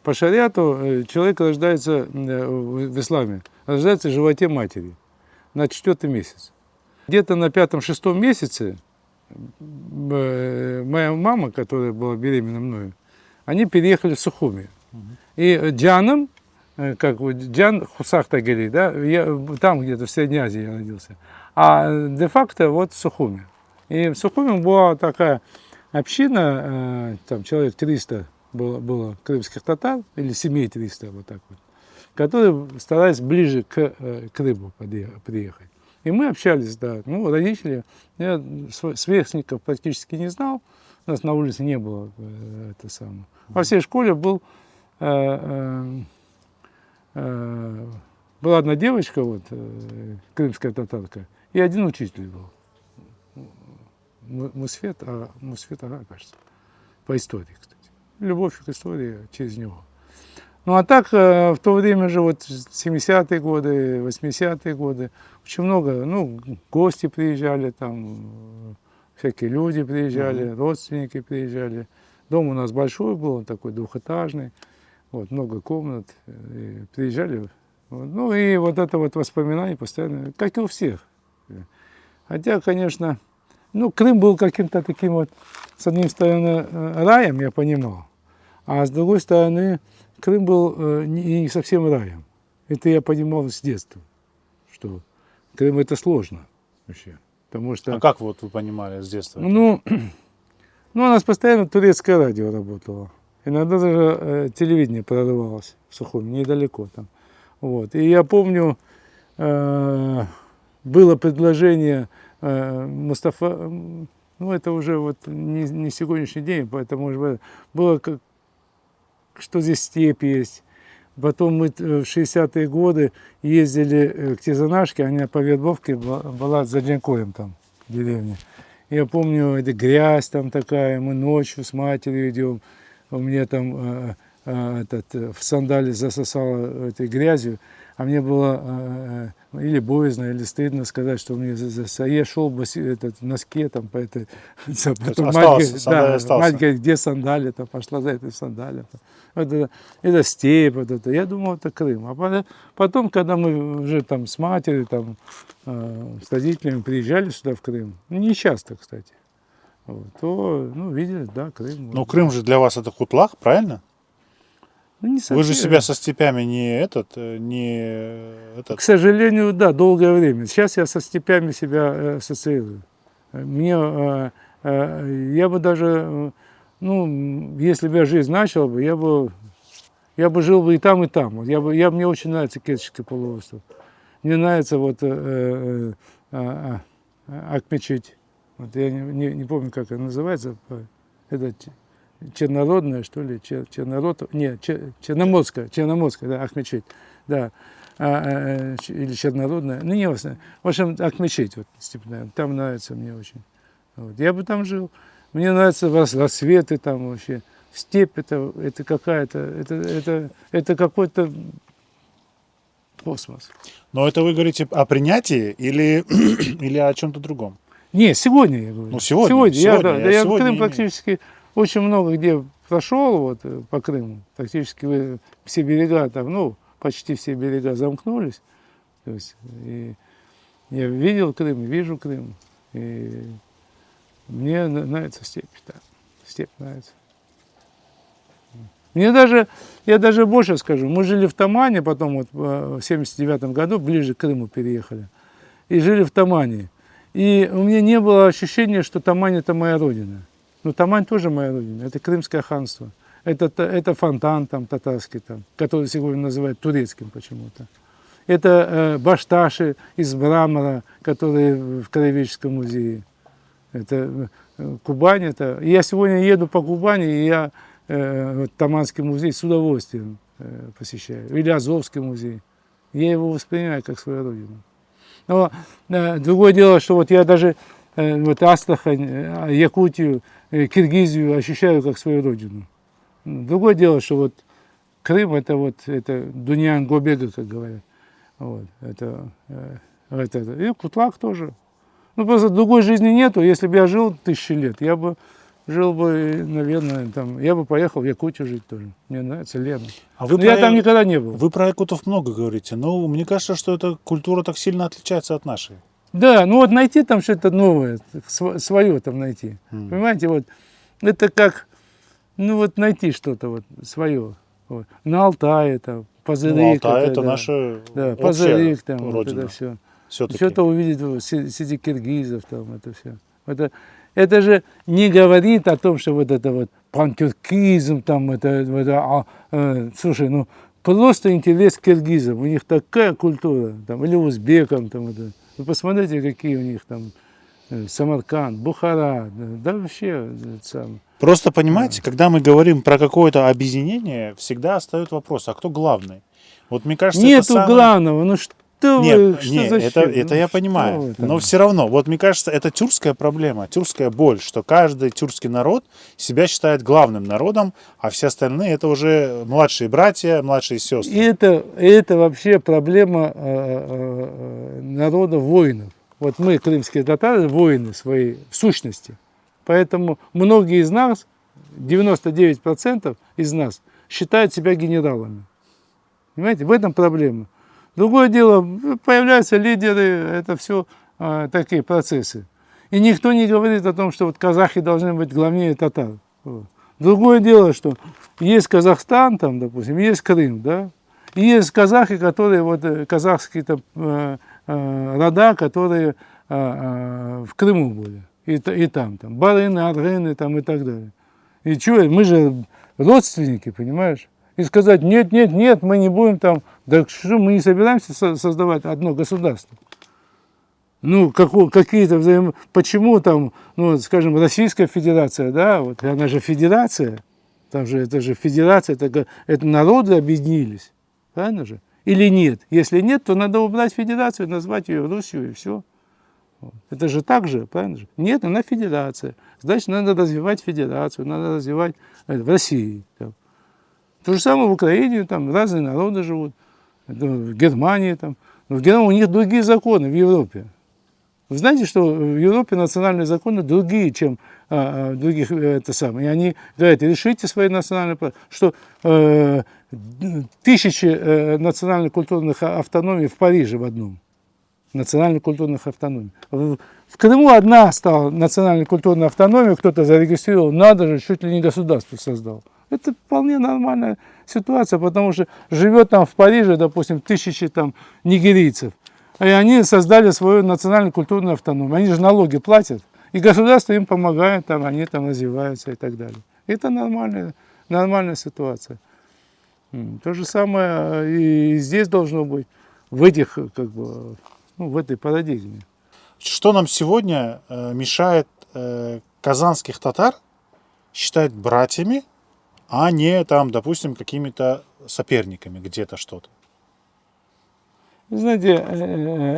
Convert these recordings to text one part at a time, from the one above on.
По шариату человек рождается в исламе, рождается в животе матери на 4-й месяц. Где-то на 5-6 месяце моя мама, которая была беременна мною, они переехали в Сухуми. И Джаном, как вот Джан Хусах Тагери, да, я там где-то в Средней Азии я родился, а де-факто вот в Сухуми. И в Сухуми была такая община, там человек 300 было крымских татар, или семей 300, вот так вот, которые старались ближе к Крыму приехать. И мы общались, да, ну, родители, я сверстников практически не знал, у нас на улице не было это самое. Во всей школе была одна девочка, вот, крымская татарка, и один учитель был. Мусфет Ага, кажется, по истории, кстати. Любовь к истории через него. Ну а так, в то время же, вот 70-е годы, 80-е годы, очень много, ну, гости приезжали, там, всякие люди приезжали, родственники приезжали. Дом у нас большой был, он такой двухэтажный, вот, много комнат, и приезжали. Вот, ну и вот это вот воспоминание постоянно, как и у всех. Хотя, конечно, ну, Крым был каким-то таким вот, с одной стороны, раем, я понимал, а с другой стороны, Крым был не совсем раем. Это я понимал с детства, что Крым это сложно вообще. Потому что, а как вот вы понимали с детства? Ну, у нас постоянно турецкое радио работало. Иногда даже телевидение прорывалось в Сухуми, недалеко там. Вот. И я помню, было предложение Мустафа, ну это уже вот не сегодняшний день, поэтому уже было как, что здесь степь есть. Потом мы в 60-е годы ездили к Тизанашке, она по Вербовке была за Джанкоем там, в деревне. Я помню, это грязь там такая, мы ночью с матерью идем, у меня там в сандале засосало этой грязью, а мне было или боязно, или стыдно сказать, что мне я шел в носке там по этой... Потом мать говорит, где сандали, там, пошла за этой сандали. Это степь, вот это. Я думал, это Крым. А потом, когда мы уже там с матерью, там, с родителями приезжали сюда в Крым, не часто, кстати, вот, то, ну, видели, да, Крым. Ну, Крым же для вас это Хутлах, правильно? Ну, не совсем. Вы же себя со степями не К сожалению, да, долгое время. Сейчас я со степями себя ассоциирую. Мне, я бы даже, ну, если бы я жизнь начал бы, я бы жил бы и там, и там. Мне очень нравится Керченский полуостров. Мне нравится вот Акмечить. Вот я не помню, как это называется. Это Чернородная, что ли, Черноморская, да, Ахмечить, да, или Чернородная, ну, не важно. В общем, Ахмечить, вот, степная, там нравится мне очень. Вот. Я бы там жил. Мне нравятся рассветы там вообще. Степь это какая-то, это какой-то космос. Но это вы говорите о принятии или о чем-то другом? Не, сегодня я говорю. Ну, сегодня. Я в Крым практически очень много где прошел вот, по Крыму. Практически все берега там, ну, почти все берега замкнулись. То есть, и я видел Крым, вижу Крым. И мне нравится степь, да. Степь нравится. Я даже больше скажу, мы жили в Тамане, потом вот в 79 году ближе к Крыму переехали. И жили в Тамане. И у меня не было ощущения, что Тамань это моя родина. Но Тамань тоже моя родина, это Крымское ханство. Это фонтан там татарский, там, который сегодня называют турецким почему-то. Это башташи из мрамора, которые в Краеведческом музее. Это Кубань. Я сегодня еду по Кубани, и я Таманский музей с удовольствием посещаю. Или Азовский музей. Я его воспринимаю как свою родину. Но другое дело, что вот я даже вот Астрахань, Якутию, Киргизию ощущаю как свою родину. Другое дело, что вот Крым это Дунян Гобега, как говорят. Вот, и Кутлак тоже. Ну просто другой жизни нету. Если бы я жил 1000 лет, я бы жил бы, наверное, там, я бы поехал в Якутию жить тоже. Мне нравится Лена. А вы Но я про- там никогда не был. Вы про якутов много говорите, но мне кажется, что эта культура так сильно отличается от нашей. Да, ну вот найти там что-то новое, свое там найти. Понимаете, вот это как, ну вот найти что-то вот свое. Вот. На Алтае там, Пазырык. Ну, Алтай это да. наша Да, общая Пазырык там, вот родина. это все. Все-таки. Что-то увидеть среди киргизов там, это все. Это же не говорит о том, что вот это вот пантюркизм там, слушай, ну просто интерес к киргизам, у них такая культура, там, или узбекам там, это. Вы посмотрите, какие у них там Самарканд, Бухара, да вообще это самое. Просто понимаете, когда мы говорим про какое-то объединение, всегда остает вопрос, а кто главный? Вот мне кажется, это Нету самое... главного, ну что вы, Нет, что нет, зачем? это я Что понимаю. вы там? Но все равно, вот мне кажется, это тюркская проблема, тюркская боль, что каждый тюркский народ себя считает главным народом, а все остальные это уже младшие братья, младшие И сестры. это вообще проблема народа воинов. Вот мы, крымские татары, воины свои в сущности. Поэтому многие из нас, 99% из нас, считают себя генералами. Понимаете, в этом проблема. Другое дело, появляются лидеры, это все такие процессы. И никто не говорит о том, что вот казахи должны быть главнее татар. Вот. Другое дело, что есть Казахстан, там, допустим, есть Крым, да, и есть казахи, которые, вот, казахские там, рода, которые в Крыму были, и там, барыны, аргыны там, и так далее. И что, мы же родственники, понимаешь? И сказать, нет, нет, нет, мы не будем там, да что, мы не собираемся создавать одно государство. Ну, какие-то почему там, ну, скажем, Российская Федерация, да, вот она же федерация, там же, это же федерация, это народы объединились, правильно же? Или нет? Если нет, то надо убрать федерацию, назвать ее Русью и все. Это же так же, правильно же? Нет, она федерация. Значит, надо развивать федерацию, надо развивать в России. Там. То же самое в Украине, там разные народы живут, в Германии там. Но в Германии у них другие законы в Европе. Вы знаете, что в Европе национальные законы другие, чем в других это самое. И они говорят, решите свои национальные права, что тысячи национальных культурных автономий в Париже в одном. Национальных культурных автономий. В Крыму одна стала национальной культурной автономией, кто-то зарегистрировал, надо же, чуть ли не государство создал. Это вполне нормальная ситуация, потому что живет там в Париже, допустим, тысячи там нигерийцев, и они создали свою национальную культурную автономию. Они же налоги платят, и государство им помогает, там, они там развиваются и так далее. Это нормальная ситуация. То же самое и здесь должно быть, в этих, как бы, ну, в этой парадигме. Что нам сегодня мешает казанских татар считать братьями, а не там, допустим, какими-то соперниками где-то что-то? Вы знаете,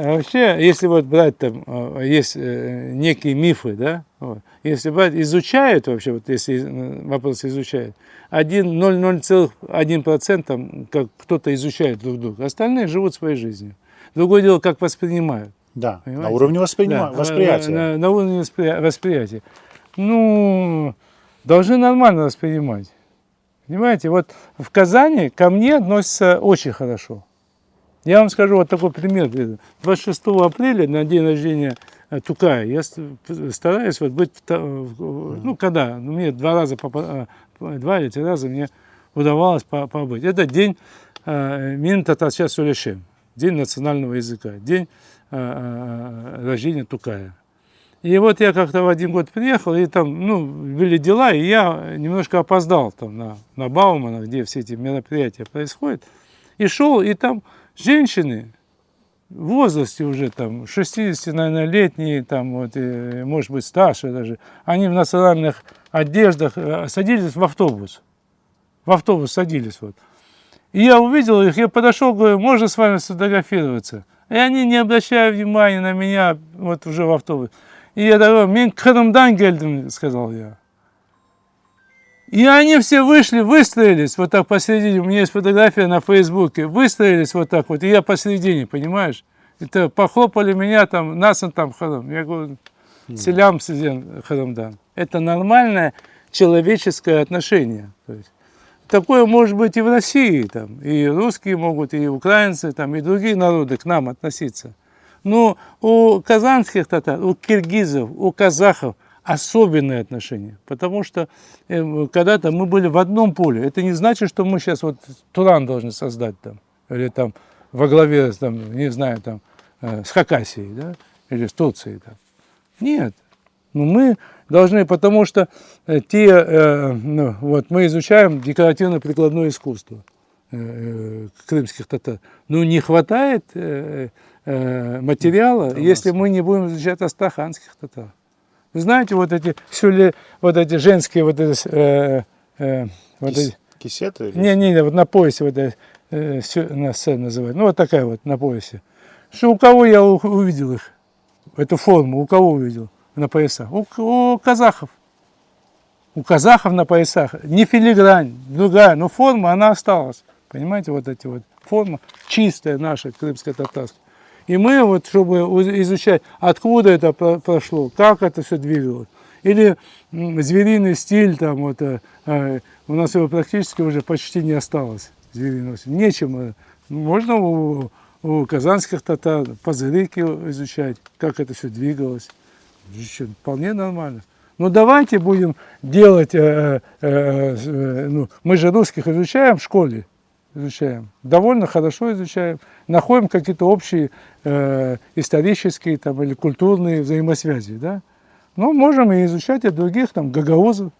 вообще, если вот брать там, есть некие мифы, да, вот, если брать, изучают вообще, вот если вопрос изучают, 0,01% там, как кто-то изучает друг друга, остальные живут своей жизнью. Другое дело, как воспринимают. Да, Понимаете? на уровне Да, восприятия. на уровне восприятия. Ну, должны нормально воспринимать. Понимаете, вот в Казани ко мне относятся очень хорошо. Я вам скажу вот такой пример. 26 апреля, на день рождения Тукая, я стараюсь вот быть, ну, когда, мне 2 или 3 раза мне удавалось побыть. Это день Мин Татарча Сулешем, день национального языка, день рождения Тукая. И вот я как-то в один год приехал, и там, ну, были дела, и я немножко опоздал там на Баумана, где все эти мероприятия происходят, и шел, и там женщины в возрасте уже там 60, наверное, летние, там вот, и, может быть, старше даже, они в национальных одеждах садились в автобус. В автобус садились вот. И я увидел их, я подошел, говорю, можно с вами сфотографироваться? И они, не обращая внимания на меня, вот уже в автобус. И я такой, мен Крымдан гельдим, сказал я. И они все вышли, выстроились вот так посередине, у меня есть фотография на Фейсбуке, выстроились вот так вот, и я посередине, понимаешь? Это похлопали меня там, Насан там Харам. Я говорю, селям Сиден Харамдан. Это нормальное человеческое отношение. То есть, такое может быть и в России, там, и русские могут, и украинцы, там, и другие народы к нам относиться. Но у казанских татар, у киргизов, у казахов особенные отношения. Потому что когда-то мы были в одном поле. Это не значит, что мы сейчас вот Туран должны создать там, или там во главе, там, не знаю, там, с Хакасией, да, или с Турцией. Там. Нет. Но мы должны, потому что вот мы изучаем декоративно-прикладное искусство крымских татар. Но не хватает материала, если мы не будем изучать астраханских татар. Вы знаете, вот эти женские Кисеты? Не, вот на поясе вот это на сцене называют. Ну вот такая вот на поясе. Что у кого я увидел их? Эту форму у кого увидел на поясах? У казахов. У казахов на поясах не филигрань, другая, но форма она осталась. Понимаете, вот эти вот форма чистая наша крымско-татарская. И мы вот, чтобы изучать, откуда это прошло, как это все двигалось, или звериный стиль, там вот, у нас его практически уже почти не осталось, звериного стиля. Нечем. Можно у казанских татар пазырыки изучать, как это все двигалось. Вполне нормально. Но давайте будем делать, мы же русских изучаем в школе, изучаем, довольно хорошо изучаем, находим какие-то общие исторические там, или культурные взаимосвязи, да? Но можем и изучать и других, там, гагаузов.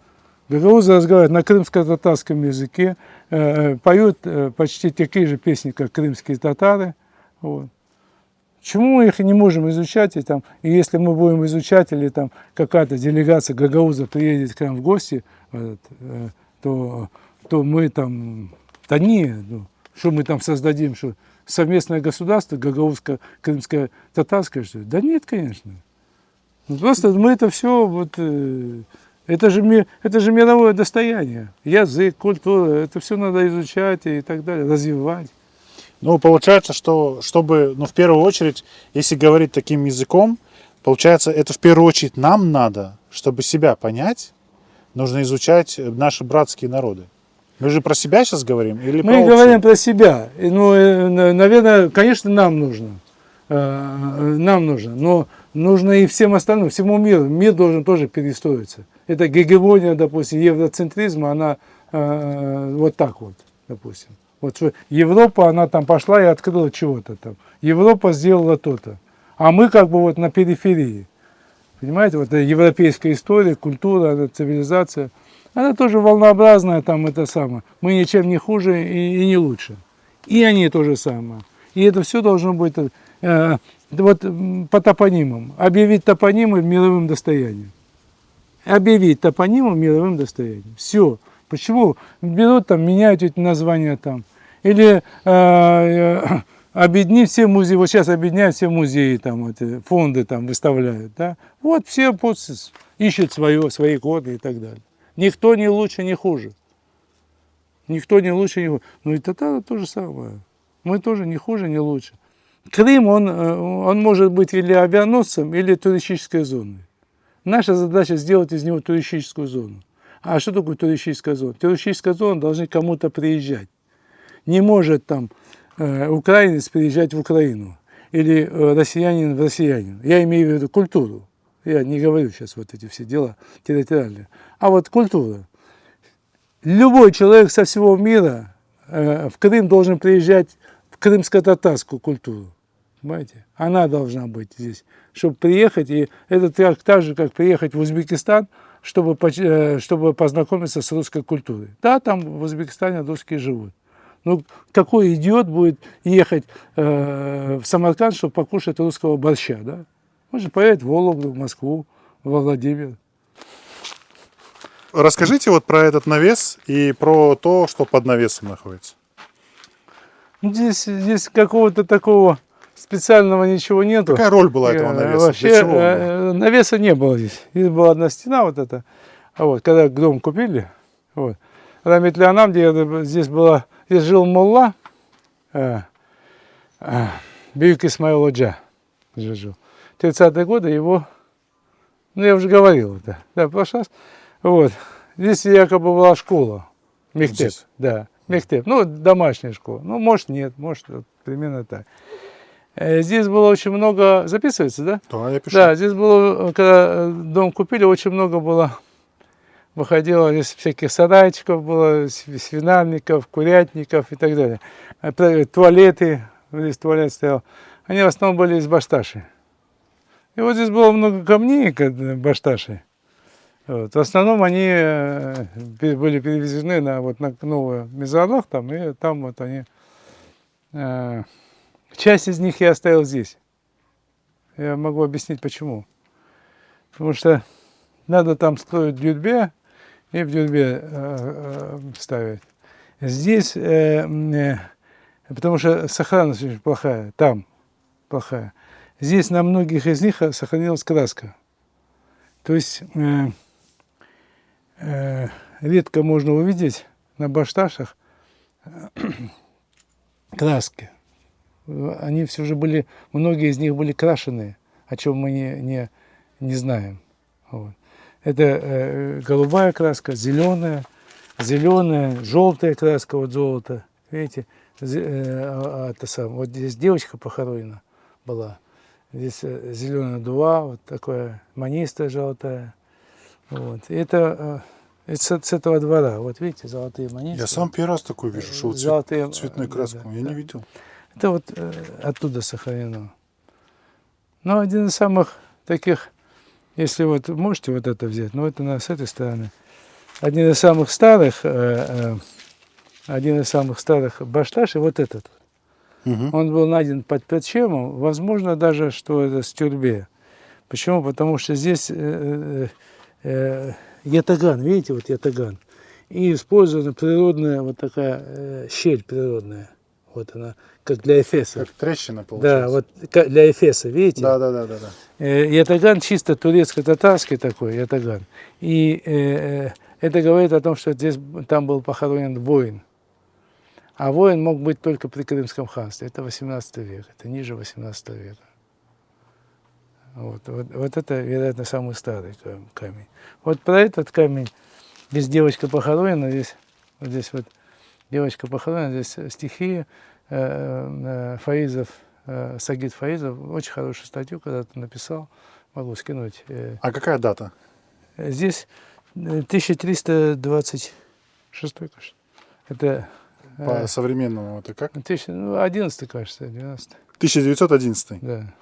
Гагаузы разговаривают на крымско-татарском языке, поют почти такие же песни, как крымские татары. Вот. Почему мы их не можем изучать, и если мы будем изучать, или там какая-то делегация гагауза приедет к нам в гости, то мы там, что мы там создадим, что совместное государство гагаузско-крымско-татарское, что ли? Да нет, конечно. Просто мы это все, это же мировое достояние. Язык, культура, это все надо изучать и так далее, развивать. Ну, получается, что чтобы, в первую очередь, если говорить таким языком, получается, это в первую очередь нам надо, чтобы себя понять, нужно изучать наши братские народы. Мы же про себя сейчас говорим или про Мы общее? говорим про себя. Наверное, конечно, нам нужно. Но нужно и всем остальным, всему миру. Мир должен тоже перестроиться. Это гегемония, допустим, евроцентризма, она вот так вот, допустим. Вот что Европа, она там пошла и открыла чего-то там. Европа сделала то-то. А мы как бы вот на периферии. Понимаете, вот европейская история, культура, цивилизация, она тоже волнообразная, там это самое. Мы ничем не хуже и не лучше. И они то же самое. И это все должно быть вот по топонимам. Объявить топонимы мировым достоянием. Объявить топонимы мировым достоянием. Все. Почему? Берут там, меняют эти названия там. Или объединить все музеи, вот сейчас объединяют все музеи, там, эти фонды там выставляют. Да? Вот все ищут свои коды и так далее. Никто не лучше, не хуже. Никто не лучше, не хуже. Ну и татары то же самое. Мы тоже не хуже, не лучше. Крым, он может быть или авианосцем, или туристической зоной. Наша задача сделать из него туристическую зону. А что такое туристическая зона? Туристическая зона должны кому-то приезжать. Не может там украинец приезжать в Украину или россиянин в Россиянин. Я имею в виду культуру. Я не говорю сейчас вот эти все дела территориальные. А вот культура. Любой человек со всего мира в Крым должен приезжать в крымско-татарскую культуру. Понимаете? Она должна быть здесь. Чтобы приехать, и это так же, как приехать в Узбекистан, чтобы познакомиться с русской культурой. Да, там в Узбекистане русские живут. Ну, какой идиот будет ехать в Самарканд, чтобы покушать русского борща, да? Он же поедет в Вологду, в Москву, во Владимир. Расскажите вот про этот навес и про то, что под навесом находится. Здесь какого-то такого специального ничего нету. Какая роль была этого навеса? Вообще, Для чего он был? навеса не было здесь. Здесь была одна стена вот эта. Вот, когда дом купили, вот. Рамит Леонам, здесь жил молла, Бюйк Исмаил Оджа. 30-е годы его Ну, я уже говорил это. Да, в прошлый раз. Вот. Здесь якобы была школа. Мектеп. Здесь? Да, мектеп. Ну, домашняя школа. Ну, может, нет, может, вот примерно так. Здесь было очень много... Записывается, да? Да, я пишу. Да, здесь было, когда дом купили, очень много было... Выходило, здесь всяких сарайчиков было, свинарников, курятников и так далее. Туалеты, здесь туалет стоял. Они в основном были из башташи. И вот здесь было много камней башташи. Вот. В основном они были перевезены на, вот, на новую мезолах, там, и там вот они... Часть из них я оставил здесь. Я могу объяснить почему. Потому что надо там строить дюрбе и в дюрбе ставить. Здесь, потому что сохранность очень плохая, там плохая. Здесь на многих из них сохранилась краска. То есть редко можно увидеть на башташах краски. Они все же были, многие из них были крашеные, о чем мы не знаем. Вот. Это голубая краска, зеленая, желтая краска, вот золото. Видите, вот здесь девочка похоронена была. Здесь зеленая дуа, вот такая манистая желтая. Вот. Это с этого двора. Вот видите, золотые манисты. Я сам первый раз такой вижу, что вот Золотые, цветную краску. да, Я да. не видел. Это вот оттуда сохранено. Но один из самых таких, если вот можете вот это взять, но это с этой стороны. Один из самых старых башташей, вот этот. Угу. Он был найден под Печемом, возможно даже, что это с Тюрбе. Почему? Потому что здесь ятаган, видите, вот ятаган. И использована природная вот такая щель природная. Вот она, как для Эфеса. Как трещина Да, получается. вот для Эфеса, видите? Да. Ятаган чисто турецко-татарский такой ятаган. И это говорит о том, что там был похоронен воин. А воин мог быть только при Крымском ханстве. Это 18 век, это ниже 18 века. Вот это, вероятно, самый старый камень. Вот про этот камень, здесь девочка похоронена, здесь вот девочка похоронена, здесь стихи Фаизов, Сагид Фаизов, очень хорошую статью когда-то написал, могу скинуть. А какая дата? Здесь 1326, кажется. Это По современному это как? 11, кажется, 12. 1911. Да.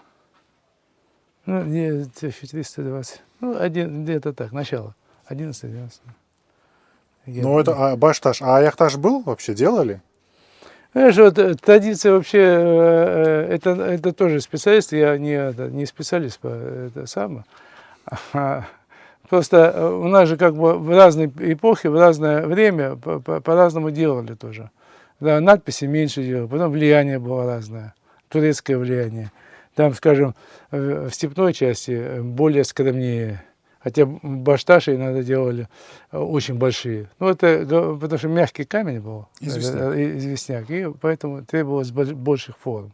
Ну, не 1320. Ну, где-то так, начало. 11-12. Ну, это башташ. А яхташ был вообще? Делали? Знаешь, вот традиция вообще, это тоже специалист, я не специалист по это самое. Просто у нас же как бы в разные эпохи, в разное время по-разному делали тоже. Да, надписи меньше делали, потом влияние было разное, турецкое влияние. Там, скажем, в степной части более скромнее. Хотя башташи иногда делали очень большие. Ну, это потому что мягкий камень был, известняк, и поэтому требовалось больших форм.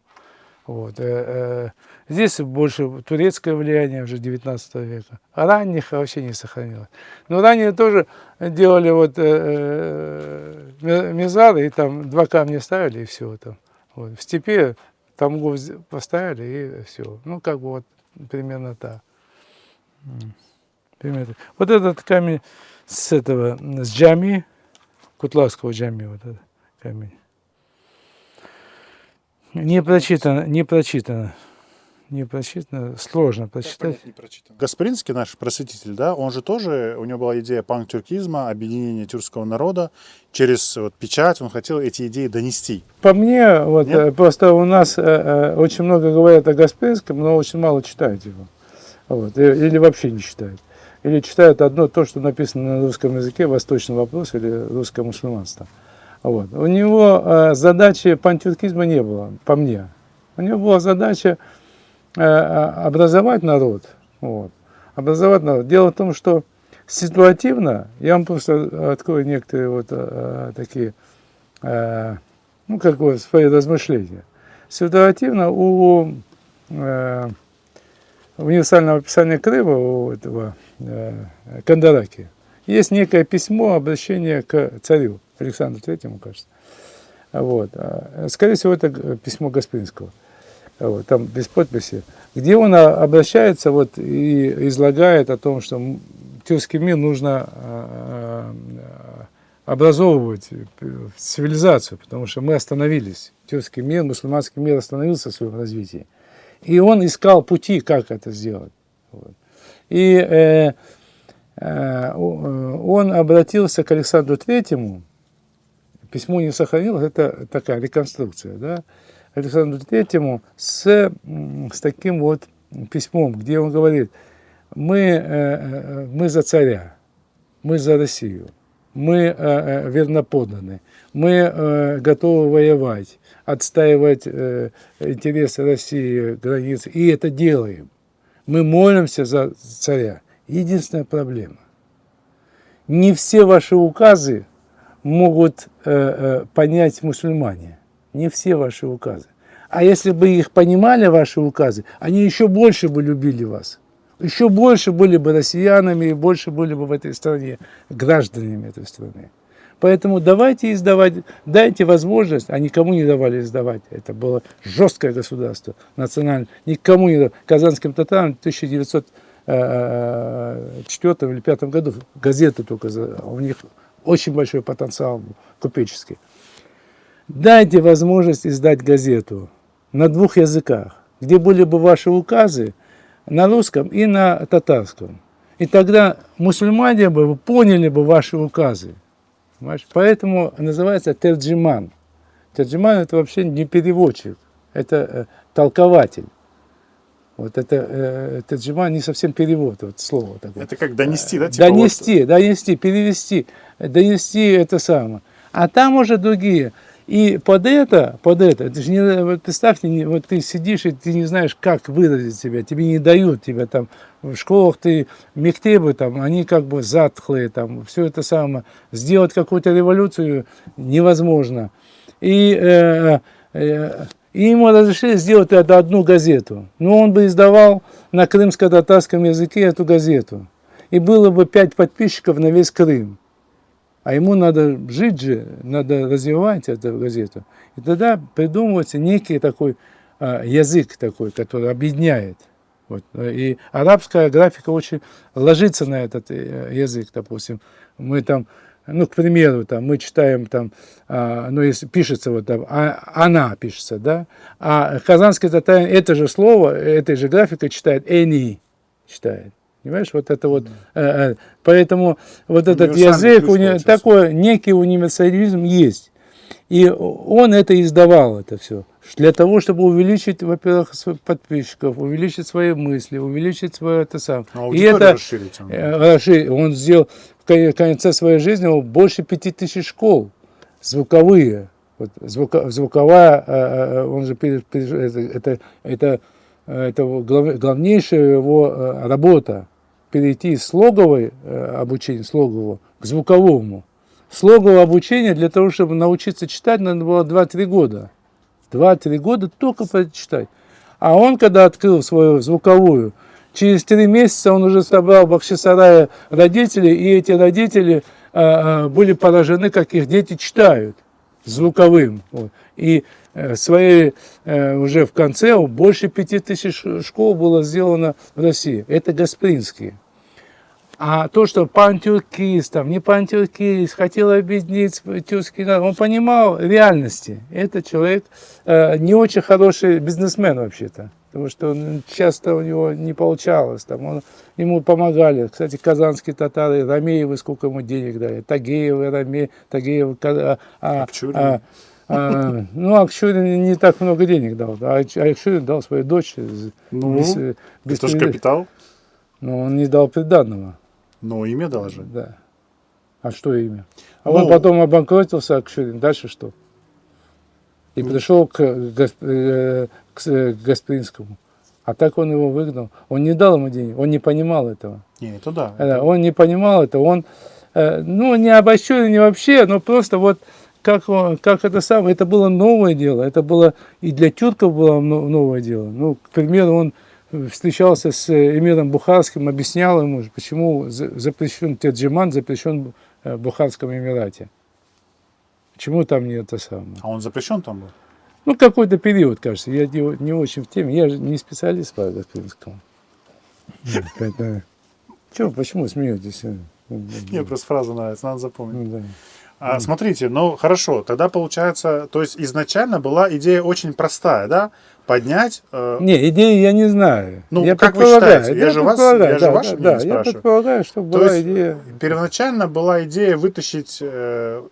Вот. Здесь больше турецкое влияние уже 19 века. А ранних вообще не сохранилось. Но ранее тоже делали вот мезары, и там 2 камня ставили, и все. Там. Вот. В степи тамгу поставили, и все. Ну, как бы вот примерно так. Примерно. Вот этот камень с джами, Кутлавского джами, вот этот камень. Не прочитано, сложно прочитать. Гаспринский, наш просветитель, да, он же тоже, у него была идея панк-тюркизма, объединения тюркского народа. Через вот, печать он хотел эти идеи донести. По мне, вот, просто у нас очень много говорят о Гаспринском, но очень мало читают его. Вот, или вообще не читают. Или читают одно то, что написано на русском языке, «Восточный вопрос» или «Русское мусульманство». Вот. У него задачи пантюркизма не было, по мне. У него была задача образовать народ. Вот. Образовать народ. Дело в том, что ситуативно, я вам просто открою некоторые вот такие, ну, как вот свои размышления. Ситуативно у универсального описания Крыма у этого Кандараки есть некое письмо, обращение к царю Александру Третьему, кажется. Вот. Скорее всего, это письмо Гаспринского. Вот, там без подписи, где он обращается вот, и излагает о том, что тюркский мир нужно образовывать в цивилизацию, потому что мы остановились. Тюркский мир, мусульманский мир остановился в своем развитии. И он искал пути, как это сделать. Вот. И он обратился к Александру Третьему, письмо не сохранилось, это такая реконструкция, да, Александру Третьему с таким вот письмом, где он говорит, мы за царя, мы за Россию, мы верноподданы, мы готовы воевать, отстаивать интересы России, границы, и это делаем. Мы молимся за царя. Единственная проблема. Не все ваши указы могут понять мусульмане. Не все ваши указы. А если бы их понимали, ваши указы, они еще больше бы любили вас. Еще больше были бы россиянами и больше были бы в этой стране гражданами этой страны. Поэтому давайте издавать, дайте возможность, а никому не давали издавать. Это было жесткое государство, национальное. Никому не давали. Казанским татарам в 1904 или 1905 году газеты только, у них очень большой потенциал был, купеческий. Дайте возможность издать газету на 2 языках, где были бы ваши указы на русском и на татарском. И тогда мусульмане бы поняли бы ваши указы. Понимаешь? Поэтому называется терджиман. Терджиман – это вообще не переводчик, это толкователь. Вот это терджиман не совсем перевод, вот слово такое. Это как донести, да? Типа Донести, перевести, донести это самое. А там уже другие. И под это ты же не, вот представьте, вот ты сидишь и ты не знаешь, как выразить себя, тебе не дают, тебя там в школах ты, мектебы там, они как бы затхлые, там, все это самое, сделать какую-то революцию невозможно. И ему разрешили сделать это одну газету, но он бы издавал на крымско-татарском языке эту газету, и было бы 5 подписчиков на весь Крым. А ему надо жить же, надо развивать эту газету. И тогда придумывается некий такой язык, такой, который объединяет. Вот. И арабская графика очень ложится на этот язык, допустим. Мы там, ну, к примеру, там, мы читаем, там, ну, если пишется, вот там, она пишется, да, а казанский татарин это же слово, этой же графикой читает «эни», читает. Понимаешь, вот это вот, поэтому вот этот язык, такой некий универсализм есть. И он это издавал, это все, для того, чтобы увеличить, во-первых, подписчиков, увеличить свои мысли, увеличить свое это сам. И это расширить. Он сделал в конце своей жизни больше 5000 школ звуковые. Вот, звуковая, он же это главнейшая его работа, перейти с слоговой обучения, слогового, к звуковому. Слоговое обучение для того, чтобы научиться читать, надо было 2-3 года. 2-3 года только прочитать. А он, когда открыл свою звуковую, через 3 месяца он уже собрал в Бахчисарае родителей, и эти родители были поражены, как их дети читают звуковым. Вот. И своей уже в конце больше 5000 школ было сделано в России. Это Гаспринский. А то, что пантюркист, там, не пантюркист, хотел объединить тюркский народ, он понимал реальности. Этот человек не очень хороший бизнесмен вообще-то. Потому что часто у него не получалось. Там ему помогали. Кстати, казанские татары, Ромеевы, сколько ему денег дали. Тагеевы, Тагеевы. Ну, Акчурин не так много денег дал. А Акчурин дал свою дочь. Это же капитал. Но он не дал приданного. Но имя дал же. Да. А что имя? А он потом обанкротился, Акчурин. Дальше что? И пришел к Гаспринскому. А так он его выгнал. Он не дал ему денег, он не понимал этого. Не, это да. Он не понимал этого. Он, ну, не обобщен, не вообще, но просто вот как это самое, это было новое дело. Это было и для тюрков было новое дело. Ну, к примеру, он встречался с эмиром Бухарским, объяснял ему, почему запрещен Терджиман, запрещен в Бухарском Эмирате. Почему там не это самое? А он запрещен там был? Ну, какой-то период, кажется. Я не очень в теме. Я же не специалист по Гаспринскому. Чего, почему смеетесь? Мне просто фраза нравится, надо запомнить. Ну, да. Смотрите, ну хорошо, тогда получается, то есть изначально была идея очень простая, да? Поднять... Не, идеи я не знаю. Ну, я как вы предполагаю. считаете? Я же ваши да, мнение да, я спрашиваю. предполагаю, что То была есть идея. первоначально была идея вытащить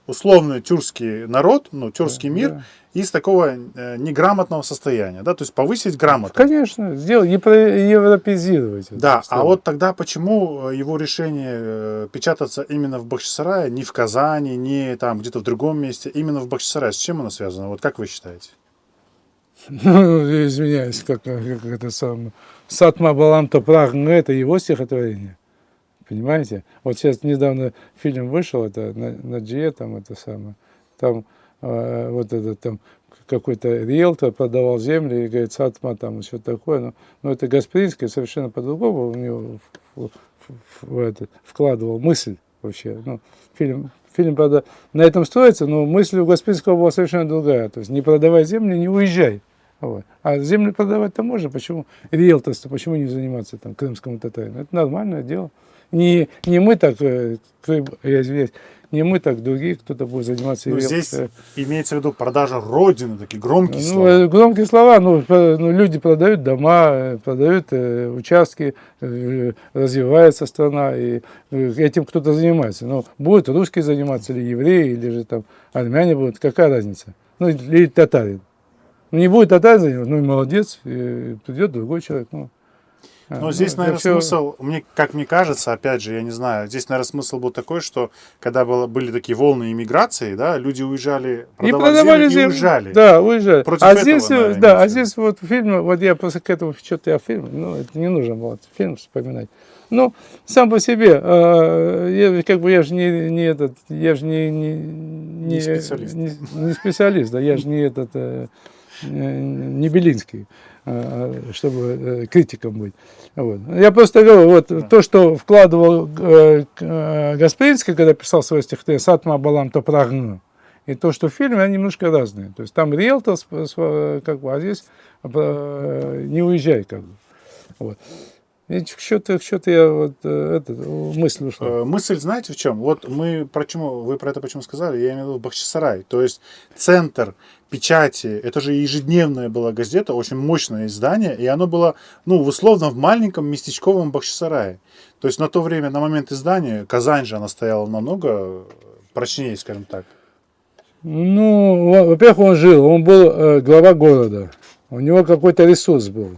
условный тюркский народ, ну, тюркский мир, да. из такого неграмотного состояния, да, то есть повысить грамоту. Конечно, сделать, европеизировать. Да, страну. а вот тогда почему его решение печататься именно в Бахчисарае, не в Казани, не там где-то в другом месте, именно в Бахчисарае, с чем оно связано? Вот как вы считаете? Ну, извиняюсь, как это самое. Сатма Балам Топрах, ну, это его стихотворение. Понимаете? Вот сейчас недавно фильм вышел, это на Джие, там это самое. Там вот этот там какой-то риэлтор продавал земли и говорит, Сатма там что-то такое. Но это Гаспринский совершенно по-другому у него вкладывал мысль вообще. Ну, фильм, правда, на этом строится, но мысль у Гаспринского была совершенно другая. То есть не продавай земли, не уезжай. Вот. А землю продавать-то можно, почему риэлторство, почему не заниматься там крымскому татарину? Это нормальное дело. Не мы так, я извиняюсь, не мы так, другие, кто-то будет заниматься риэлторством. Здесь имеется в виду продажа родины, такие громкие слова. Ну, громкие слова, люди продают дома, продают участки, развивается страна, и этим кто-то занимается. Но будут русские заниматься, или евреи, или же там армяне будут, какая разница? Ну, или татарин. Ну, не будет татарин заниматься, ну и молодец, и придет другой человек. Но здесь, наверное, смысл, как мне кажется, опять же, я не знаю, здесь, наверное, смысл был такой, что когда были такие волны иммиграции, да, люди уезжали, продавали землю и уезжали. Да, уезжали. Против этого, здесь, наверное, да, здесь вот фильм, вот я после этого что-то я фильм, это не нужно было фильм вспоминать. Ну, сам по себе, я же не специалист. Не специалист, да, я же не Белинский, чтобы критиком быть. Вот. Я просто говорю, вот то, что вкладывал Гаспринский, когда писал свое стихотворение «Сатма Балам Топрагну», и то, что в фильме, они немножко разные. То есть там риэлтор, как бы, а здесь не уезжай, как бы. Вот. И что-то я мысль ушла. Мысль, знаете, в чем? Вот вы про это почему сказали? Я имею в виду Бахчисарай. То есть центр печати, это же ежедневная была газета, очень мощное издание, и оно было, ну, условно, в маленьком местечковом Бахчисарае. То есть на то время, на момент издания, Казань же, она стояла намного прочнее, скажем так. Ну, во-первых, он был глава города, у него какой-то ресурс был.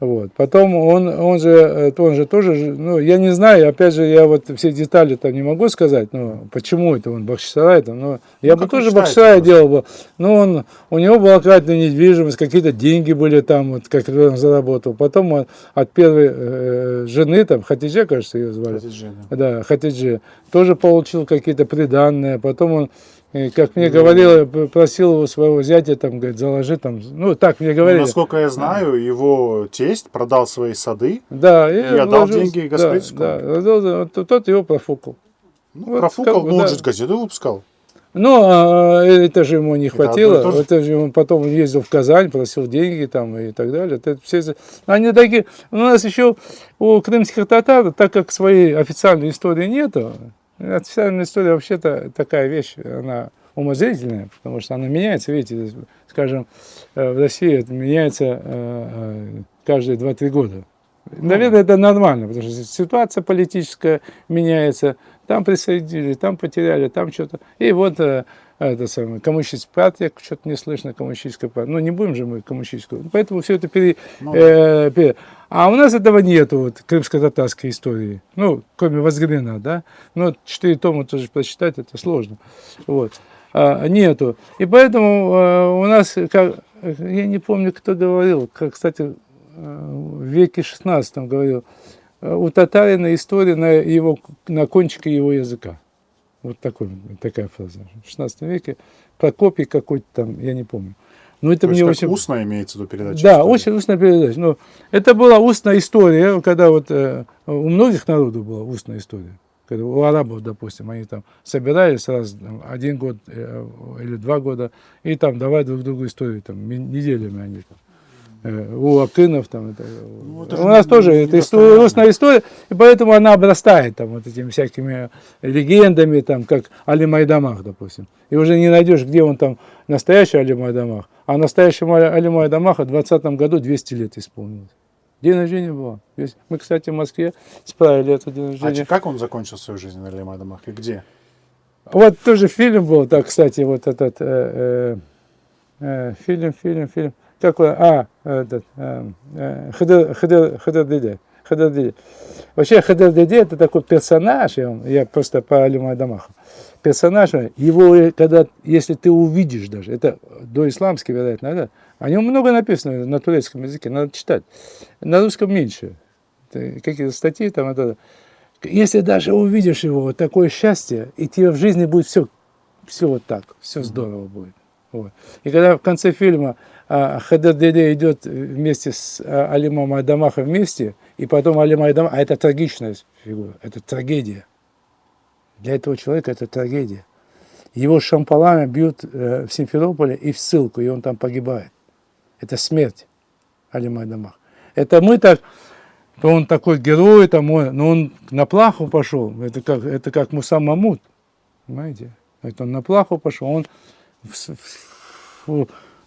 Вот. Потом он же тоже, ну, я не знаю, опять же, я вот все детали там не могу сказать, но почему это он Бахчисарай там, но я бы тоже Бахчисарай делал бы, но у него была какая-то недвижимость, какие-то деньги были там, вот, которые он заработал. Потом он от первой жены, там, Хатидже, кажется, ее звали. Хатидже, да, Хатидже, тоже получил какие-то приданные, потом он, как мне говорил, просил его своего зятя, там, говорит, заложи там, ну, так мне говорили. Ну, насколько я знаю, его тесть продал свои сады, да, и отдал деньги Гаспринскому. Да, тот его профукал. Ну, вот, профукал, он же газету выпускал. Ну, это же ему не хватило, это же он потом ездил в Казань, просил деньги там и так далее. Это все, они такие, у нас еще у крымских татар, так как своей официальной истории нету, официальная история вообще-то такая вещь, она умозрительная, потому что она меняется, видите, скажем, в России это меняется каждые 2-3 года. Наверное, это нормально, потому что ситуация политическая меняется, там присоединили, там потеряли, там что-то. И вот это самое, коммунистическая партия, что-то не слышно, коммунистическая партия. Ну, не будем же мы коммунистическую. Поэтому все это А у нас этого нету, вот, крымско-татарской истории. Ну, кроме Возгрена, да. Ну, 4 тома тоже прочитать, это сложно. Вот. Нету. И поэтому у нас, я не помню, кто говорил, как, кстати, в веке 16 говорил, у татарина история на кончике его языка. Вот такая фраза. В 16 веке Прокопий какой-то там, я не помню. Ну, это То есть мне как очень... устно имеется в виду передача? Да, истории? очень устная передача. Но это была устная история, когда вот у многих народов была устная история. Когда у арабов, допустим, они там собирались раз там, 1 год или 2 года, и там давай друг другу историю, там, неделями они там. У акынов там, это, Ну, это у же нас тоже это недостоверно. устная история, и поэтому она обрастает там вот этими всякими легендами, там, как Али Майдамах, допустим. И уже не найдешь, где он там настоящий Али Майдамах, а настоящему Али Майдамаха в 2020 году 200 лет исполнилось. День рождения был. Мы, кстати, в Москве справили этот день А рождения. как он закончил свою жизнь на Лимадамах и где? Вот тоже фильм был, так, кстати, вот этот фильм. Какой? Этот Хыдыр Деде. Вообще Хыдыр Деде это такой персонаж, я просто по Али Майдамаху. Персонаж, его, когда, если ты увидишь даже, это доисламский, вероятно, да? О нем много написано на турецком языке, надо читать. На русском меньше. Какие-то статьи там, это. Если даже увидишь его, вот такое счастье, и тебе в жизни будет все вот так, все здорово будет. Вот. И когда в конце фильма Хыдыр Деде идет вместе с Али Майдамахом вместе, и потом Али Майдамах, а это трагичная фигура, это трагедия. Для этого человека это трагедия. Его шампалами бьют в Симферополе и в ссылку, и он там погибает. Это смерть Али Майдамах. Это мы так, он такой герой, там, но он на плаху пошел. Это как Муса Мамуд, понимаете? Это он на плаху пошел, он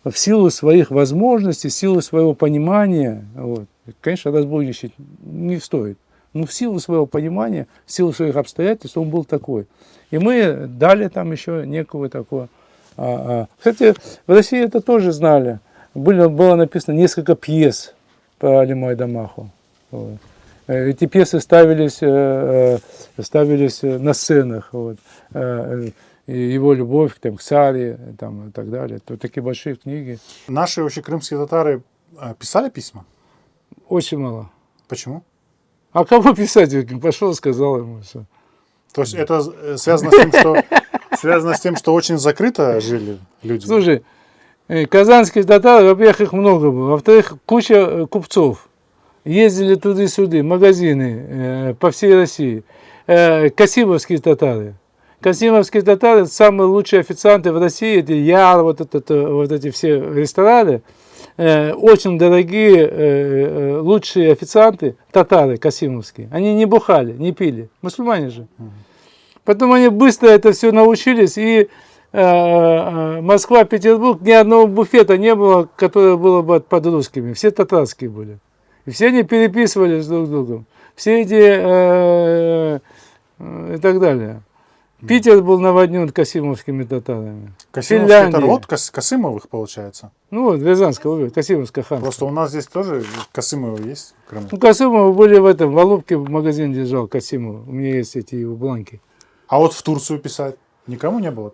в силу своих возможностей, в силу своего понимания, вот, конечно, разбойничать не стоит, но в силу своего понимания, в силу своих обстоятельств он был такой. И мы дали там еще некого такого. Кстати, в России это тоже знали. Было написано несколько пьес по Али Майдамаху. Вот. Эти пьесы ставились на сценах. Вот. И его любовь там, к царе там, и так далее. То такие большие книги. Наши вообще крымские татары писали письма? Очень мало. Почему? А кого писать? Пошел, сказал ему все. То есть это связано с тем, что очень закрыто жили люди? Слушай, казанские татары, во-первых, их много было. Во-вторых, куча купцов. Ездили туда-сюда, магазины по всей России. Касимовские татары. Касимовские татары – это самые лучшие официанты в России. Это Яр, вот эти все рестораны. Очень дорогие, лучшие официанты, татары касимовские. Они не бухали, не пили. Мусульмане же. Потом они быстро это все научились. И Москва, Петербург, ни одного буфета не было, которое было бы под русскими. Все татарские были. И все они переписывались друг с другом. Все эти и так далее. Питер был наводнен касимовскими татарами. Касимовский это род Касымовых, получается? Ну вот, Рязанского, Касимовское ханство. Просто у нас здесь тоже Касымовы есть в Крыму. Ну, Касымовы были в этом, в Алубке в магазин держал Касимов. У меня есть эти его бланки. А вот в Турцию писать никому не было?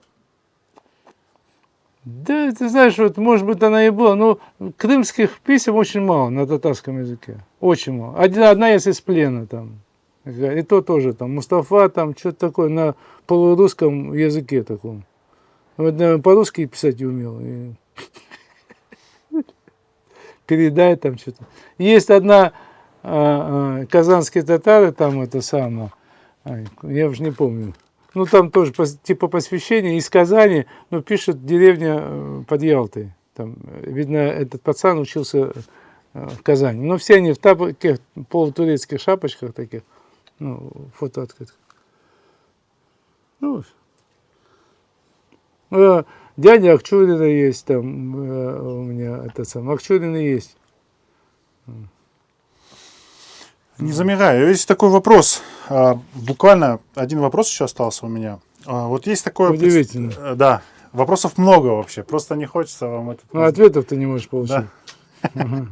Да, ты знаешь, вот, может быть, она и была, но крымских писем очень мало на татарском языке. Очень мало. Одна есть из плена там. И то тоже там Мустафа, там что-то такое на полурусском языке таком. Вот, по-русски писать не умел. И... Передай там что-то. Есть одна казанские татары, там это самое, я уже не помню. Ну там тоже типа посвящение из Казани, но пишет деревня под Ялтой. Там, видно, этот пацан учился в Казани. Но все они в таких полутурецких шапочках таких. Ну, фото открыто. Ну, дядя Акчурина есть там, у меня этот сам, Акчурина есть. Не замираю. Есть такой вопрос. Буквально один вопрос еще остался у меня. Вот есть такое... Удивительно. Да. Вопросов много вообще. Просто не хочется вам это... Ну, ответов ты не можешь получить. Да.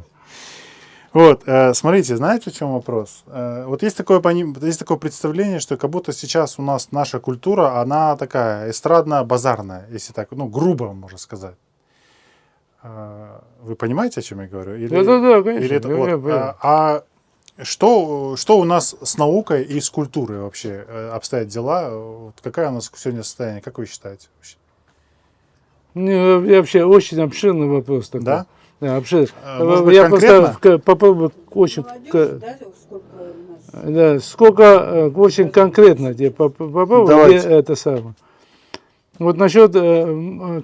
Вот, смотрите, знаете, в чем вопрос? Вот есть такое представление, что как будто сейчас у нас наша культура, она такая эстрадно-базарная, если так, ну, грубо можно сказать. Вы понимаете, о чем я говорю? Да, конечно. Или это, вот, что у нас с наукой и с культурой вообще обстоят дела? Вот какая у нас сегодня состояние? Как вы считаете вообще? Ну, вообще очень обширный вопрос такой. Да? Да, обширный. Может быть, Я конкретно? просто попробую очень, Молодежь, да, сколько у нас? да, сколько очень конкретно тебе попробую, Давайте. это самое. Вот насчет,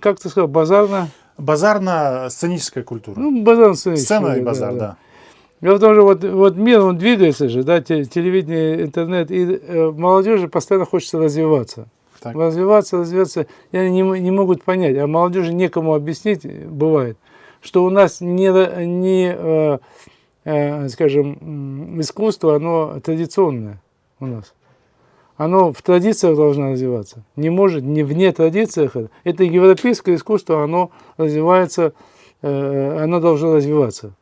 как ты сказал, базарно, Базарно-сценическая культура. ну, базар Сцена и базар, да. Дело в том, что вот мир, он двигается же, да, телевидение, интернет, и молодежи постоянно хочется развиваться. Так. Развиваться, и они не могут понять, а молодежи некому объяснить, бывает, что у нас скажем, искусство, оно традиционное у нас. Оно в традициях должно развиваться. Не может, не вне традициях. Это европейское искусство, оно развивается, оно должно развиваться.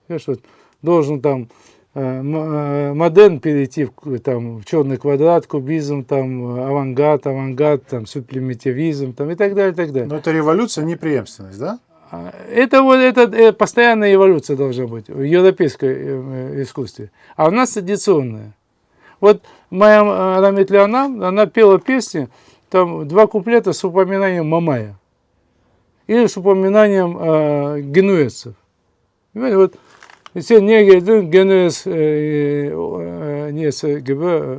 Понимаешь, вот должен там модерн перейти в черный квадрат, кубизм, там, авангард, там, сублимитивизм, там, и так далее, и так далее. Но это революция, не преемственность, да? Это постоянная эволюция должна быть в европейском искусстве. А у нас традиционная. Вот моя Рамит Леонам, она пела песни, там 2 куплета с упоминанием Мамая. Или с упоминанием генуэзцев. Понимаете, вот все неги, генуэз,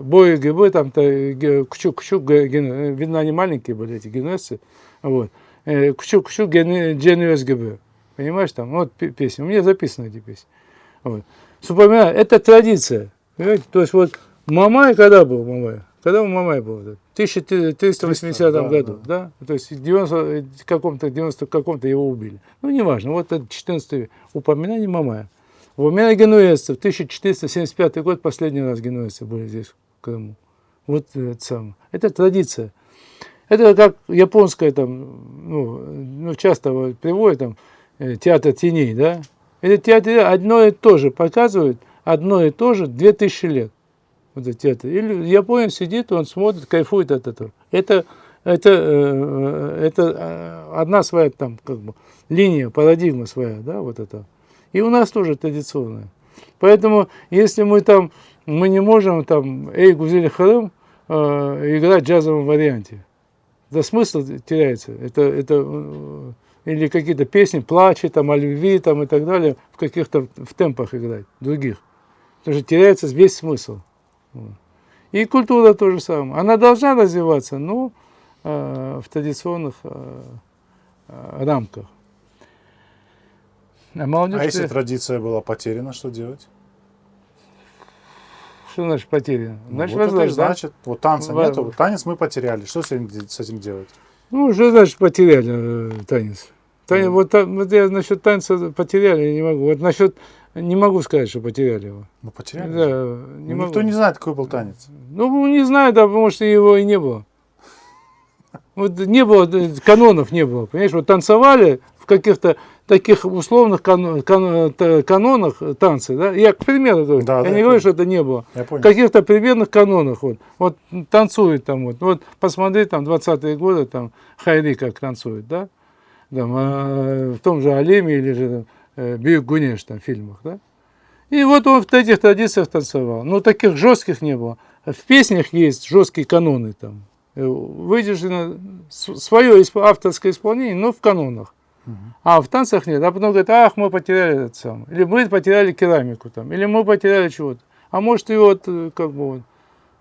бой ГБ, там, кучук, видно, они маленькие были, эти генуэзцы, вот. Кучук, генуэз ГБ. Понимаешь, там, вот песни, у меня записаны эти песни. Вот. Это традиция, понимаете, то есть вот Мамай, когда был Мамай? Когда у Мамай был? В 1380 году, да? То есть в 90 каком-то его убили. Ну, неважно, вот это 14 упоминание Мамая. Упоминание генуэзцев, 1475 год, последний раз генуэзцы были здесь, в Крыму. Вот это самое. Это традиция. Это как японская, там, ну часто вот приводят там театр теней, да? Это театр одно и то же показывает, одно и то же 2000 лет. Вот этот театр. Или японец сидит, он смотрит, кайфует от этого. Это одна своя там как бы линия, парадигма своя, да, вот это. И у нас тоже традиционная. Поэтому, если мы не можем там «Эй, Гузель Харым» играть в джазовом варианте, да смысл теряется. Или какие-то песни, плачи, там, о любви, там, и так далее, в темпах играть, других. Потому что теряется весь смысл. И культура то же самое. Она должна развиваться, но в традиционных рамках. А если традиция была потеряна, что делать? Что значит потеряно? Значит, вот это и возрождать. значит, вот танца нету, вот танец мы потеряли. Что с этим делать? Ну, что значит потеряли танец? Вот я насчет танца потеряли, я не могу. Вот насчет не могу сказать, что потеряли его. Ну, потеряли. Да, Ну, никто не знает, какой был танец. Ну, не знаю, да, потому что его и не было. Вот не было, канонов не было. Понимаешь, вот танцевали в каких-то таких условных канонах танцы, да? Я, к примеру, говорю, Да, я не говорю, что это не было. Я понял. В каких-то примерных канонах вот танцуют там вот посмотри там 20-е годы там Хайри как танцует, да? Там, в том же Алеме или же Бьюк Гунеш там в фильмах, да? И вот он в этих традициях танцевал. Но таких жестких не было. В песнях есть жесткие каноны там. Выдержано свое авторское исполнение, но в канонах. А в танцах нет. А потом говорят, ах, мы потеряли этот самый. Или мы потеряли керамику там. Или мы потеряли чего-то. А может и вот как бы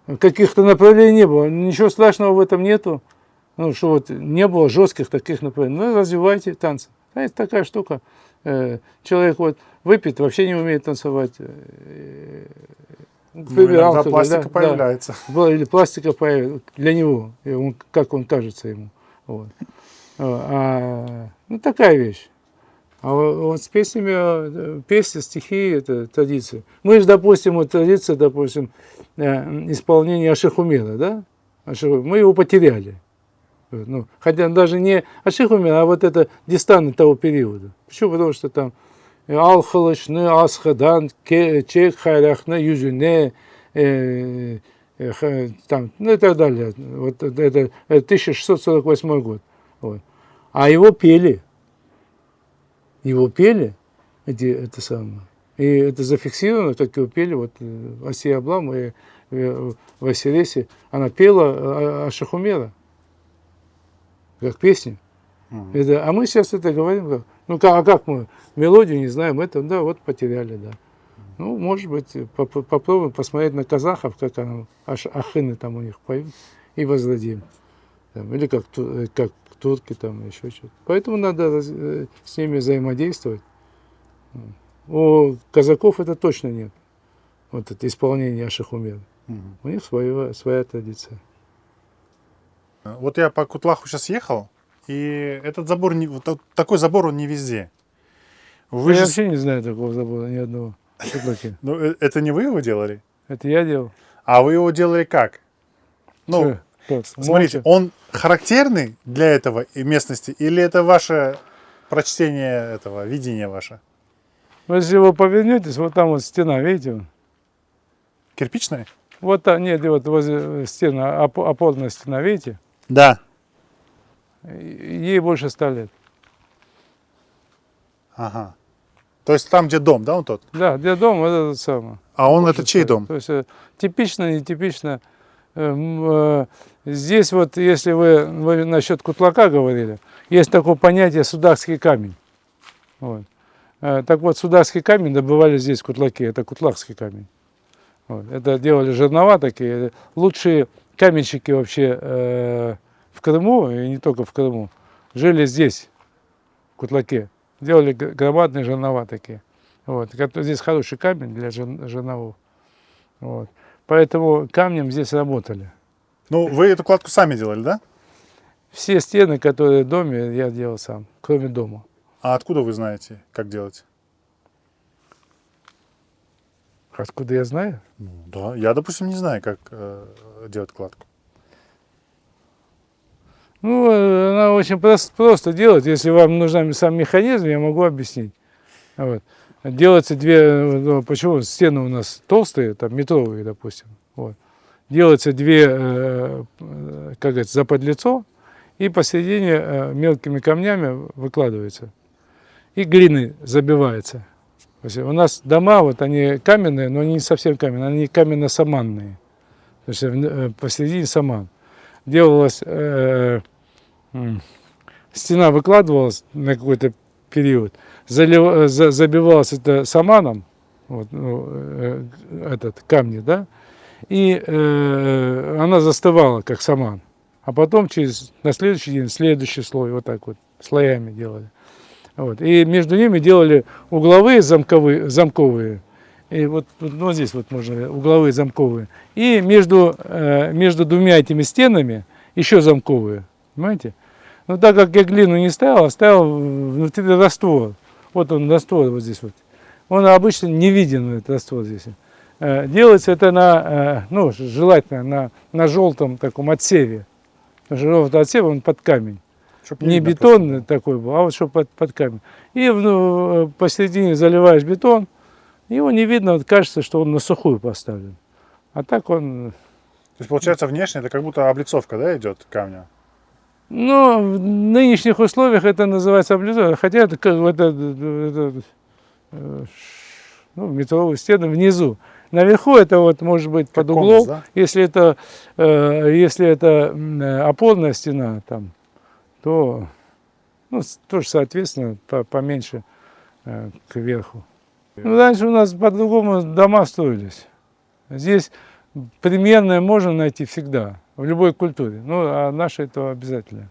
вот, каких-то направлений не было. Ничего страшного в этом нету. Ну, что вот не было жестких таких направлений. Ну, развивайте танцы. Это такая штука. Человек вот выпьет, вообще не умеет танцевать. Иногда пластика появляется. Да, или пластика появится для него, как он кажется ему. Вот. Ну, такая вещь. А вот с песнями, песни, стихи, это традиция. Мы же, допустим, вот традиция, допустим, исполнения Ашихумера, да? Мы его потеряли. Ну, хотя даже не Ашихумер, а вот это дистанты того периода. Почему? Потому что там Алхалышны, Асхадан, Чек, Хайрахны, Юзюне, там, ну и так далее. Вот это 1648 год. Вот. А его пели. Это самое. И это зафиксировано, как его пели, вот Асия Аблам и в Асиресе, она пела Ашихумера, как песню. А мы сейчас это говорим, а как мы мелодию не знаем, это, да, вот потеряли, да. Ну, может быть, попробуем посмотреть на казахов, как ахыны там у них поют, и возродим. Там, или как турки там, еще что-то. Поэтому надо с ними взаимодействовать. У казаков это точно нет. Вот это исполнение Ашихумера. У них своя традиция. Вот я по Кутлаху сейчас ехал, и этот забор, такой забор, он не везде. Вы Я же... вообще не знаю такого забора, ни одного. Кутлаки. Ну, это не вы его делали? Это я делал. А вы его делали как? Ну, Как? смотрите, Молча. он характерный для этого и местности, или это ваше прочтение этого, видение ваше? Ну, если вы повернетесь, вот там вот стена, видите? Вон? Кирпичное? Вот там, нет, вот возле стены, опорная стена, видите? Да. Ей больше 100 лет. Ага. То есть там, где дом, да, он тот? Да, где дом, вот этот самый. А он Больше это чей 100 лет. дом? То есть типично, нетипично. Здесь вот, если вы насчет Кутлака говорили, есть такое понятие судакский камень. Вот. Так вот, судакский камень добывали здесь в Кутлаке, это кутлахский камень. Вот. Это делали жернова такие. Лучшие каменщики вообще в Крыму, и не только в Крыму, жили здесь, в Кутлаке. Делали громадные жернова такие. Вот. Здесь хороший камень для жерновов. Вот. Поэтому камнем здесь работали. Ну, вы эту кладку сами делали, да? Все стены, которые в доме, я делал сам, кроме дома. А откуда вы знаете, как делать? Откуда я знаю? Ну, да, я, допустим, не знаю, как делать кладку. Ну, она очень просто делать. Если вам нужен сам механизм, я могу объяснить. Вот. Делается почему стены у нас толстые, там метровые, допустим. Вот. Делается две, как говорится, заподлицо, и посередине мелкими камнями выкладывается. И глиной забивается. У нас дома, вот они каменные, но они не совсем каменные, они каменно-саманные. То есть посередине саман. Делалась, стена выкладывалась на какой-то период, забивалась это саманом, вот, этот камни, да, и она застывала, как саман. А потом на следующий день следующий слой, вот так вот, слоями делали. Вот. И между ними делали угловые замковые. И вот здесь вот можно угловые замковые. И между двумя этими стенами еще замковые. Понимаете? Но так как я глину не ставил, оставил внутри раствор. Вот он, раствор вот здесь вот. Он обычно не виден, этот раствор здесь. Делается это желательно на желтом таком отсеве. Желтый отсев, он под камень. Не бетонный такой был, а вот что под камень. И посередине заливаешь бетон, его не видно, вот кажется, что он на сухую поставлен. А так он... То есть, получается, внешне это как будто облицовка, да, идет камня? Ну, в нынешних условиях это называется облицовка, хотя это метровые стены внизу. Наверху это вот может быть под углом, конус, да? если это опорная стена там, то тоже, соответственно, поменьше кверху. Ну, раньше у нас по-другому дома строились. Здесь примерное можно найти всегда, в любой культуре. Ну, а наши это обязательно.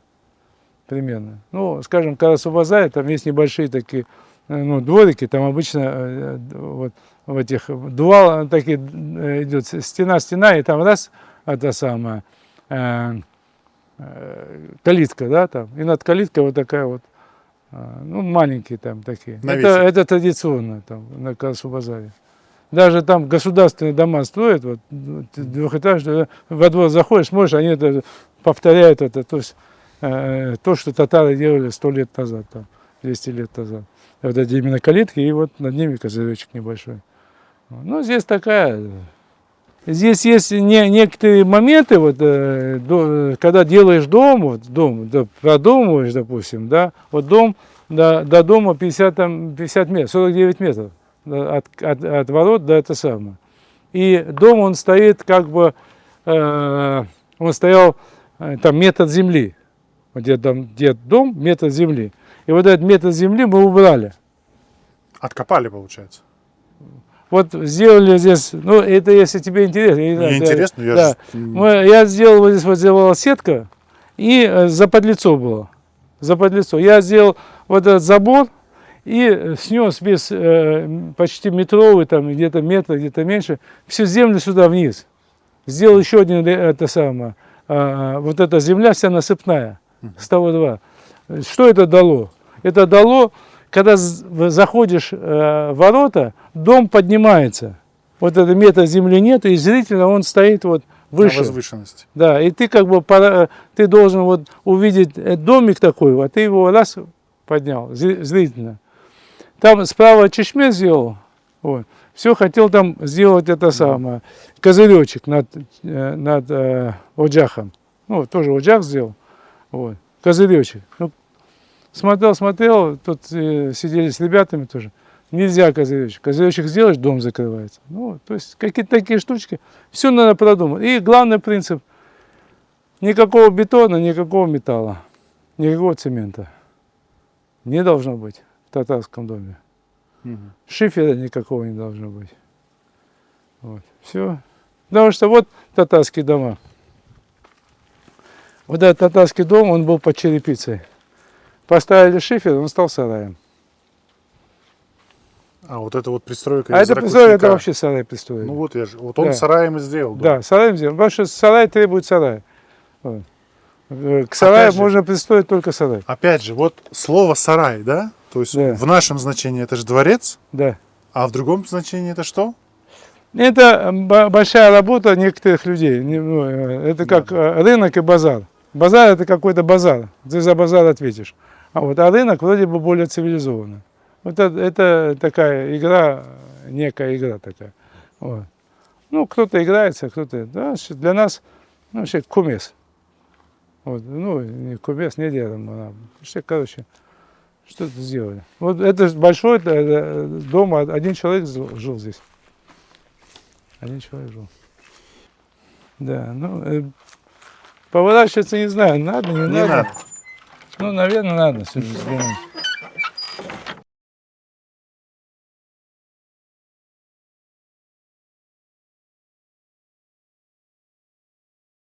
Примерно. Ну, скажем, Карасу-Базаре, там есть небольшие такие дворики, там обычно вот в этих дуал такие идет стена, и там раз это самое калитка, да, там, и над калиткой вот такая вот, маленькие там такие. Это традиционно там на Карасу-Базаре. Даже там государственные дома строят, вот двухэтажные, во двор заходишь, смотришь, они это повторяют это, то есть то, что татары делали 100 лет назад, там, 200 лет назад. Вот эти именно калитки, и вот над ними козыречек небольшой. Ну, здесь здесь есть некоторые моменты, вот, когда делаешь дом, продумываешь, допустим, да, вот дом до дома 50 метров, 49 метров от ворот до это самое. И дом, он стоит как бы, он стоял там метр от земли. Вот где дом, метр земли. И вот этот метр земли мы убрали. Откопали, получается. Вот сделали здесь, ну это если тебе интересно. я не знаю, Мне ты- интересно, я да. же... Я сделал вот здесь вот сделала сетка, и заподлицо было. Заподлицо. Я сделал вот этот забор и снес весь почти метровый, там где-то метр, где-то меньше, всю землю сюда вниз. Сделал еще один, это самое, вот эта земля вся насыпная, 102. Что это дало? Это дало, когда заходишь в ворота, дом поднимается. Вот это метр земли нет, и зрительно он стоит вот выше. На возвышенности. Да, и ты как бы ты должен вот увидеть домик такой, а ты его раз поднял, зрительно. Там справа чешме сделал, вот. Все хотел там сделать это самое, козыречек над оджахом. Ну, тоже оджах сделал, вот, козыречек. Ну, смотрел, тут сидели с ребятами тоже. Нельзя козыречек. Козыречек сделаешь, дом закрывается. Ну, то есть какие-то такие штучки. Все надо продумать. И главный принцип: никакого бетона, никакого металла, никакого цемента не должно быть в татарском доме. Шифера никакого не должно быть. Вот. Все. Потому что вот татарские дома. Вот этот татарский дом, он был под черепицей. Поставили шифер, он стал сараем. А вот это вот пристройка А из это пристройка, это ракушника. вообще сарай пристроили. Ну вот я же, вот он Да. сараем и сделал. Да, сараем сделан. Потому что сарай требует сарая. Вот. К сараю Опять же- можно пристроить только сарай. Опять же, вот слово сарай, да? То есть Да. в нашем значении это же дворец, Да. а в другом значении это что? Это большая работа некоторых людей. Это как рынок и базар. Базар — это какой-то базар. Ты за базар ответишь. А рынок вроде бы более цивилизованный. Вот это такая игра, некая игра такая. Вот. Ну, кто-то играется, кто-то... Да, для нас вообще кумес. Вот. Ну, не кумес, не дедом. Вообще, короче, что-то сделали. Вот это большой дом, один человек жил здесь. Один человек жил. Да, ну, поворачиваться не знаю, надо, не Не надо. надо. Ну, наверное, надо сегодня взглянуть.